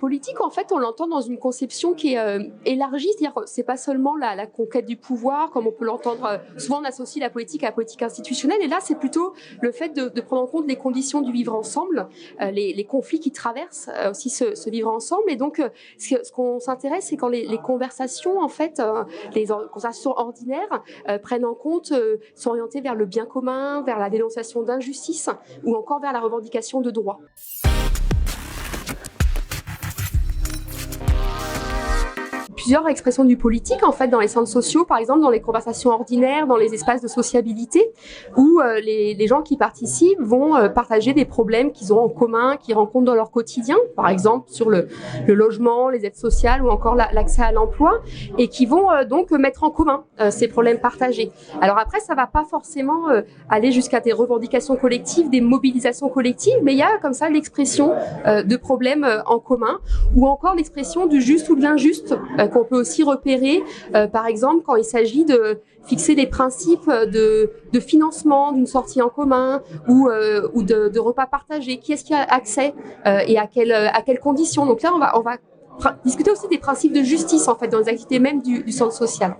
politique, en fait, on l'entend dans une conception qui est élargie, c'est-à-dire c'est pas seulement la conquête du pouvoir, comme on peut l'entendre. Souvent, on associe la politique à la politique institutionnelle, et là, c'est plutôt le fait de prendre en compte les conditions du vivre ensemble, les conflits qui traversent aussi ce vivre ensemble. Et donc, ce qu'on s'intéresse, c'est quand les conversations, en fait, les conversations ordinaires prennent en compte, sont orientées vers le bien commun, vers la dénonciation d'injustice, ou encore vers la revendication de droits. Plusieurs expressions du politique, en fait, dans les centres sociaux, par exemple dans les conversations ordinaires, dans les espaces de sociabilité, où les gens qui participent vont partager des problèmes qu'ils ont en commun, qu'ils rencontrent dans leur quotidien, par exemple sur le logement, les aides sociales ou encore l'accès à l'emploi, et qui vont donc mettre en commun ces problèmes partagés. Alors après, ça va pas forcément aller jusqu'à des revendications collectives, des mobilisations collectives, mais il y a comme ça l'expression de problèmes en commun, ou encore l'expression du juste ou de l'injuste, qu'on peut aussi repérer, par exemple, quand il s'agit de fixer des principes de financement d'une sortie en commun ou de repas partagés. Qui est-ce qui a accès et à quelles conditions? Donc là, on va discuter aussi des principes de justice, en fait, dans les activités même du centre social.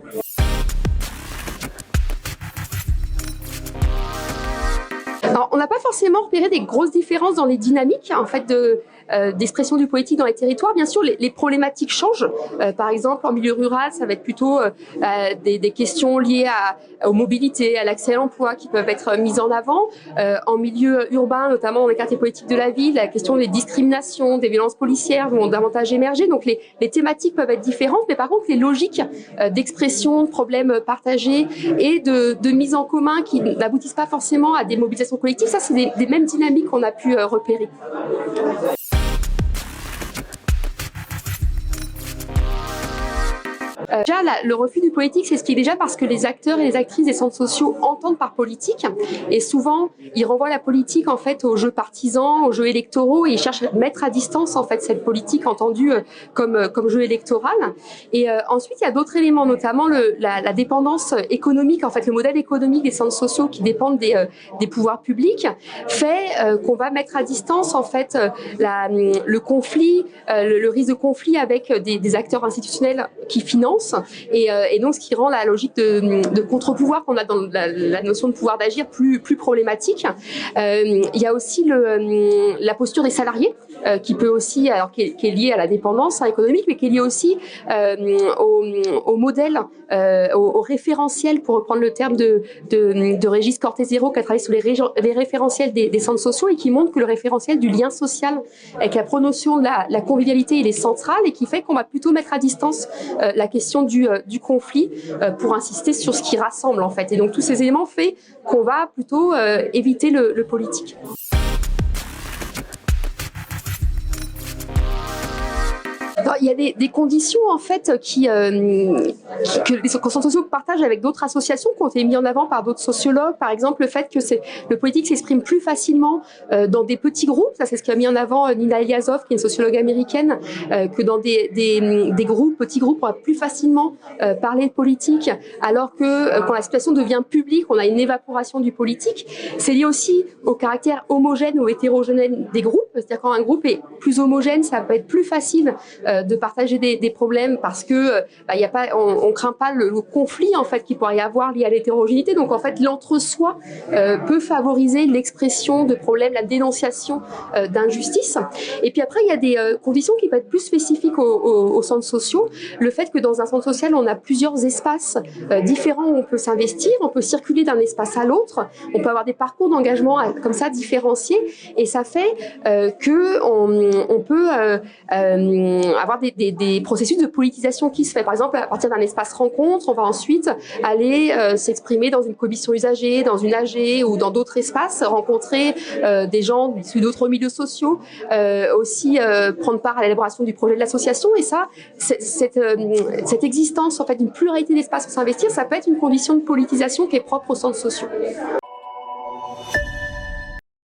Alors, on n'a pas forcément repéré des grosses différences dans les dynamiques, en fait, d'expression du politique dans les territoires. Bien sûr, les problématiques changent. Par exemple, en milieu rural, ça va être plutôt des questions liées aux mobilités, à l'accès à l'emploi qui peuvent être mises en avant. En milieu urbain, notamment dans les quartiers politiques de la ville, la question des discriminations, des violences policières vont davantage émerger. Donc, les thématiques peuvent être différentes, mais par contre, les logiques d'expression, de problèmes partagés et de mise en commun qui n'aboutissent pas forcément à des mobilisations collectives, ça, c'est des mêmes dynamiques qu'on a pu repérer. Déjà, le refus du politique s'explique déjà parce que les acteurs et les actrices des centres sociaux entendent par politique, et souvent ils renvoient la politique en fait aux jeux partisans, aux jeux électoraux, et ils cherchent à mettre à distance en fait cette politique entendue comme jeu électoral. Et ensuite il y a d'autres éléments, notamment la dépendance économique, en fait le modèle économique des centres sociaux qui dépendent des pouvoirs publics fait qu'on va mettre à distance en fait le conflit, le risque de conflit avec des acteurs institutionnels qui financent. Et donc, ce qui rend la logique de contre-pouvoir qu'on a dans la notion de pouvoir d'agir plus problématique. Il y a aussi la posture des salariés qui peut aussi, alors qui est liée à la dépendance économique, mais qui est liée aussi au modèle, au référentiel, pour reprendre le terme de Régis Cortésero, qui a travaillé sur les référentiels des centres sociaux, et qui montre que le référentiel du lien social avec la promotion de la convivialité, il est central, et qui fait qu'on va plutôt mettre à distance la question du conflit pour insister sur ce qui rassemble, en fait. Et donc tous ces éléments font qu'on va plutôt éviter le politique. Alors, il y a des conditions en fait que les centres sociaux partagent avec d'autres associations qui ont été mises en avant par d'autres sociologues. Par exemple, le fait que le politique s'exprime plus facilement dans des petits groupes. Ça, c'est ce qu'a mis en avant Nina Eliasov, qui est une sociologue américaine, que dans des groupes, petits groupes, on va plus facilement parler de politique, alors que quand la situation devient publique, on a une évaporation du politique. C'est lié aussi au caractère homogène ou hétérogène des groupes. C'est-à-dire quand un groupe est plus homogène, ça peut être plus facile de partager des problèmes, parce que y a pas, on craint pas le conflit en fait qu'il pourrait y avoir lié à l'hétérogénéité. Donc en fait l'entre-soi peut favoriser l'expression de problèmes, la dénonciation d'injustice. Et puis après il y a des conditions qui peuvent être plus spécifiques aux centres sociaux. Le fait que dans un centre social on a plusieurs espaces différents où on peut s'investir, on peut circuler d'un espace à l'autre, on peut avoir des parcours d'engagement comme ça différenciés, et ça fait que on peut avoir des processus de politisation qui se fait. Par exemple, à partir d'un espace rencontre, on va ensuite aller s'exprimer dans une commission usagée, dans une AG ou dans d'autres espaces, rencontrer des gens issus d'autres milieux sociaux, aussi prendre part à l'élaboration du projet de l'association. Et ça, cette existence en fait d'une pluralité d'espaces pour s'investir, ça peut être une condition de politisation qui est propre aux centres sociaux.